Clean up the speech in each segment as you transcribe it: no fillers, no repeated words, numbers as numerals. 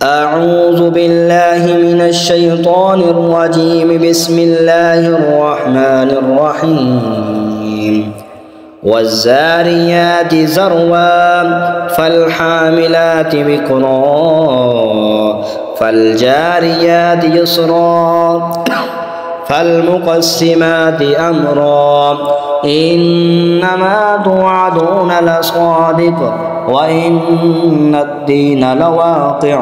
أعوذ بالله من الشيطان الرجيم. بسم الله الرحمن الرحيم. والزاريات ذروا فالحاملات وقرا فالجاريات يسرا فالمقسمات أمرا إنما توعدون لصادق وإن الدين لواقع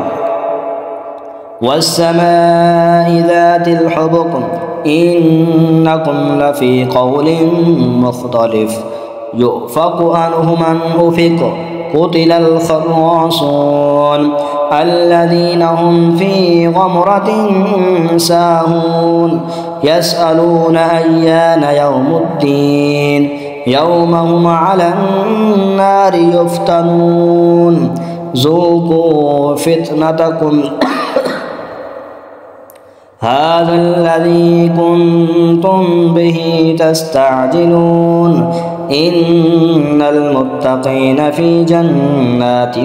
والسماء ذات الحبق إنكم لفي قول مختلف يؤفك عنه من أفك قتل الخراصون الذين هم في غمرة ساهون يسألون أيان يوم الدين يوم هم على النار يفتنون ذوقوا فتنتكم هذا الذي كنتم به تستعجلون إن المتقين في جنات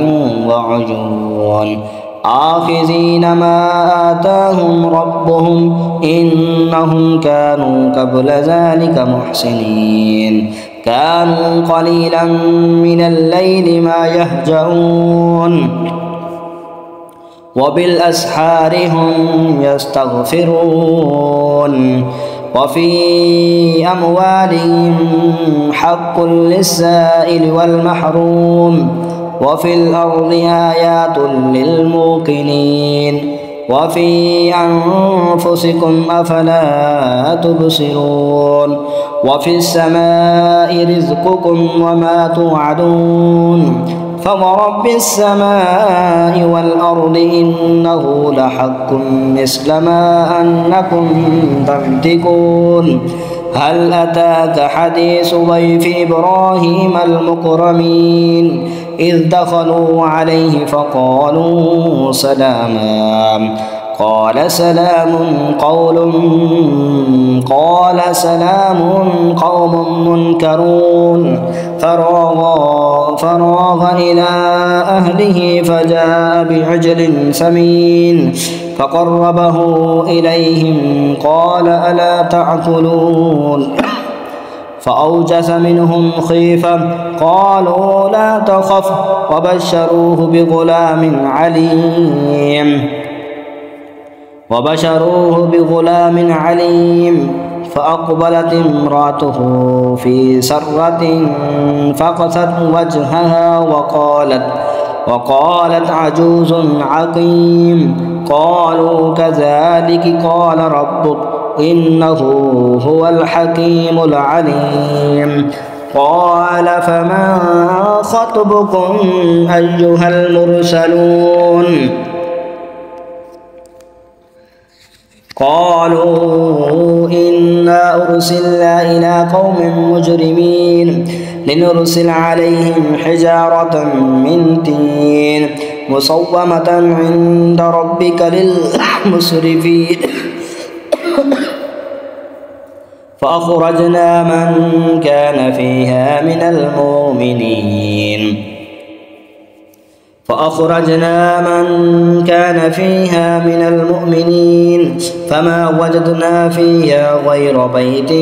وعيون آخذين ما آتاهم ربهم إنهم كانوا قبل ذلك محسنين كانوا قليلا من الليل ما يهجعون وبالأسحار هم يستغفرون وفي أموالهم حق للسائل والمحروم وفي الأرض آيات للموقنين وفي أنفسكم أفلا تبصرون وفي السماء رزقكم وما توعدون فورب السماء والأرض إنه لحق مثل ما أنكم تنطقون هل أتاك حديث ضيف إبراهيم المكرمين إذ دخلوا عليه فقالوا سلاما قال سلام قوم منكرون فراغ إلى أهله فجاء بعجل سمين فقربه إليهم قال ألا تأكلون فأوجس منهم خيفة قالوا لا تخف وبشروه بغلام عليم فأقبلت امرأته في سرة فقست وجهها وقالت عجوز عقيم قالوا كذلك قال ربك إنه هو الحكيم العليم قال فما خطبكم أيها المرسلون قالوا إنا أرسلنا إلى قوم مجرمين لنرسل عليهم حجارة من طين مصومة عند ربك للمسرفين فأخرجنا من كان فيها من المؤمنين فما وجدنا فيها غير بيت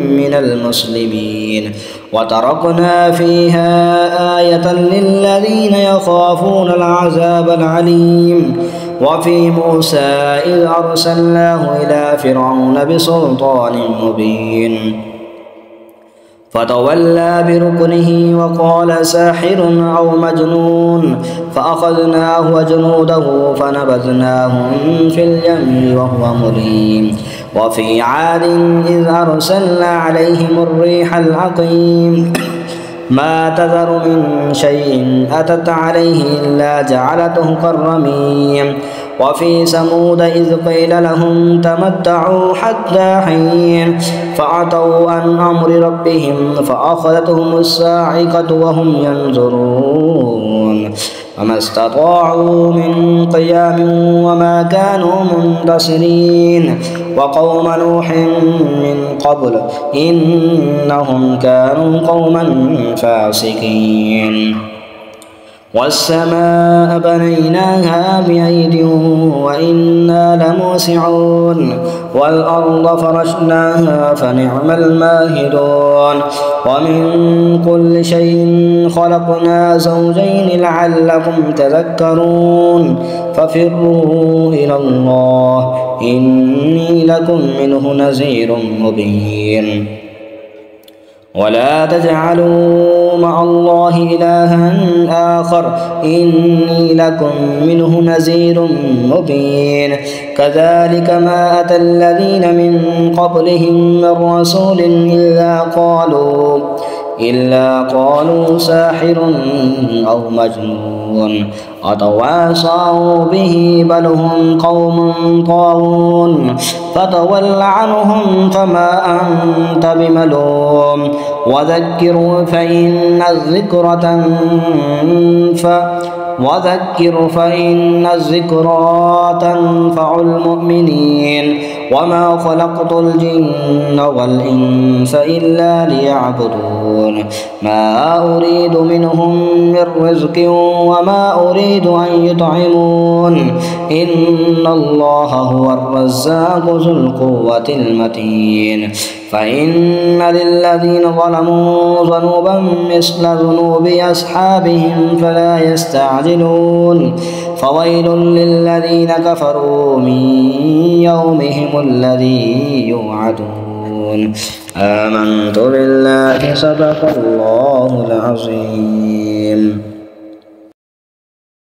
من المسلمين وتركنا فيها آية للذين يخافون العذاب العليم وفي موسى إذ أرسلناه إلى فرعون بسلطان مبين فتولى بركنه وقال ساحر أو مجنون فأخذناه وجنوده فنبذناهم في اليم وهو مليم وفي عاد إذ أرسلنا عليهم الريح العقيم ما تذر من شيء أتت عليه إلا جعلته كالرميم وفي ثمود إذ قيل لهم تمتعوا حتى حين فعتوا عن أمر ربهم فأخذتهم الصاعقة وهم ينظرون وما استطاعوا من قيام وما كانوا منتصرين وقوم نوح من قبل إنهم كانوا قوما فاسقين والسماء بنيناها بأيد وإنا لموسعون والأرض فرشناها فنعم الماهدون ومن كل شيء خلقنا زوجين لعلكم تذكرون ففروا إلى الله إني لكم منه نذير مبين ولا تجعلوا مع الله إلها آخر إني لكم منه نذير مبين كذلك ما أتى الذين من قبلهم من رسول إلا قالوا ساحر أو مجنون أتواصوا به بل هم قوم طاغون فتول عنهم فما أنت بملوم وذكر فإن الذكرى تنفع المؤمنين وما خلقت الجن والإنس إلا ليعبدون ما أريد منهم من رزق وما أريد أن يطعمون إن الله هو الرزاق ذو القوة المتين فإن للذين ظلموا ذنوبا مثل ذنوب أصحابهم فلا يستعجلون فويل للذين كفروا من يومهم الذي يوعدون آمنت بالله صدق الله العظيم.